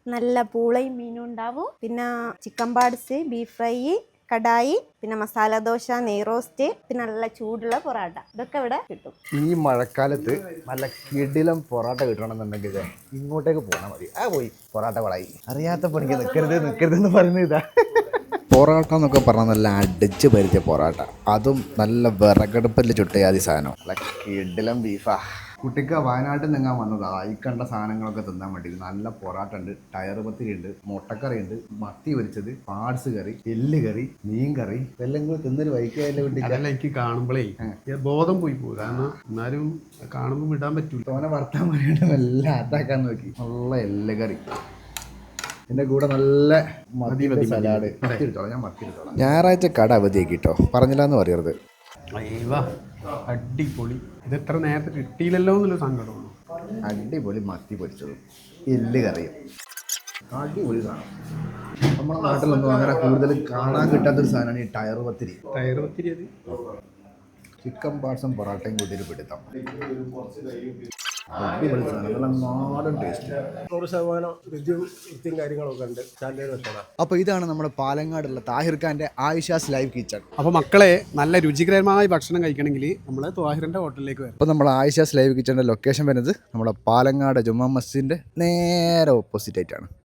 നല്ല പൂളയും മീനും ഉണ്ടാവും. പിന്നെ chicken parts, beef fry, kadai, പിന്നെ മസാല ദോശ, നെയ് റോസ്റ്റ്, പിന്നെ നല്ല ചൂടുള്ള പൊറാട്ട. ഇതൊക്കെ ഇവിടെ കിട്ടും. ഈ മഴക്കാലത്ത് നല്ല കിടിലം പൊറാട്ട കിട്ടണമെന്നുണ്ടെങ്കിൽ ഇങ്ങോട്ടേക്ക് പോകാൻ മതി. പോയി പൊറാട്ട വളായി. അറിയാത്ത പണിക്ക് നിൽക്കരുതെന്ന് പറയുന്നത് ഇതാ. പൊറോട്ട എന്നൊക്കെ പറഞ്ഞാൽ നല്ല അടിച്ച് പരിച്ച പൊറോട്ട, അതും നല്ല വിറകടുപ്പിൽ ചുട്ടയാതി സാധനം. നല്ല കിടിലം ബീഫാ. കുട്ടിക്ക് വയനാട്ടിൽ നിന്നാൻ വന്നതാ. ഈ കണ്ട സാധനങ്ങളൊക്കെ തിന്നാൻ വേണ്ടി. നല്ല പൊറാട്ട ഉണ്ട്, ടയർ പത്തിരി ഉണ്ട്, മുട്ടക്കറി ഉണ്ട്, മത്തി പൊരിച്ചത്, പാഡ്സ് കറി, എല്ല് കറി, മീൻ കറി. എല്ലാം കൂടി തിന്നൊരു വൈക്കല്ലേ കുട്ടി. അതല്ല, എനിക്ക് കാണുമ്പോഴേ ബോധം പോയി പോകും. കാരണം എന്നാലും കാണുമ്പോൾ വിടാൻ പറ്റൂല. തോനെ വർത്താൻ വേണ്ടിയിട്ട് എല്ലാം അതാക്കാൻ നോക്കി. നല്ല എല്ല് കറി, എൻ്റെ കൂടെ നല്ല സലാഡ്. ഞാൻ മത്തിയെടുത്തോളാം. ഞായറാഴ്ച കട അവധിയാക്കി കേട്ടോ, പറഞ്ഞില്ലാന്ന് പറയരുത്. അടിപൊളി. ഇത് എത്ര നേരത്തെ കിട്ടിയില്ലല്ലോ എന്നുള്ള സങ്കടമാണ്. അടിപൊളി മത്തി പൊരിച്ചതും എല്ല് കറിയും അടിപൊളി സാധനം. നമ്മുടെ നാട്ടിലൊന്നും അങ്ങനെ കൂടുതൽ കാണാൻ കിട്ടാത്തൊരു സാധനമാണ് ഈ ടയർ പത്തിരി. അത് ചിക്കൻ പാർട്സും പൊറാട്ടയും കൂട്ടിയിട്ട് പിടുത്തം. അടിപൊളി സാധനം, നല്ല നാടൻ ടേസ്റ്റ്. 100% രുചിയും വൃത്തിയും കാര്യങ്ങളൊക്കെ ഉണ്ട്. അപ്പോൾ ഇതാണ് നമ്മുടെ പാലങ്ങാടുള്ള താഹിർ ഖാൻ്റെ ആയിഷാസ് ലൈവ് കിച്ചൺ. അപ്പോൾ മക്കളെ, നല്ല രുചികരമായ ഭക്ഷണം കഴിക്കണമെങ്കിൽ നമ്മൾ ത്വാഹിറിൻ്റെ ഹോട്ടലിലേക്ക് വരും. അപ്പോൾ നമ്മൾ ആയിഷാസ് ലൈവ് കിച്ചണിൻ്റെ ലൊക്കേഷൻ വരുന്നത് നമ്മുടെ പാലങ്ങാട് ജുമാ മസ്ജിദിൻ്റെ നേരെ ഓപ്പോസിറ്റ് ആയിട്ടാണ്.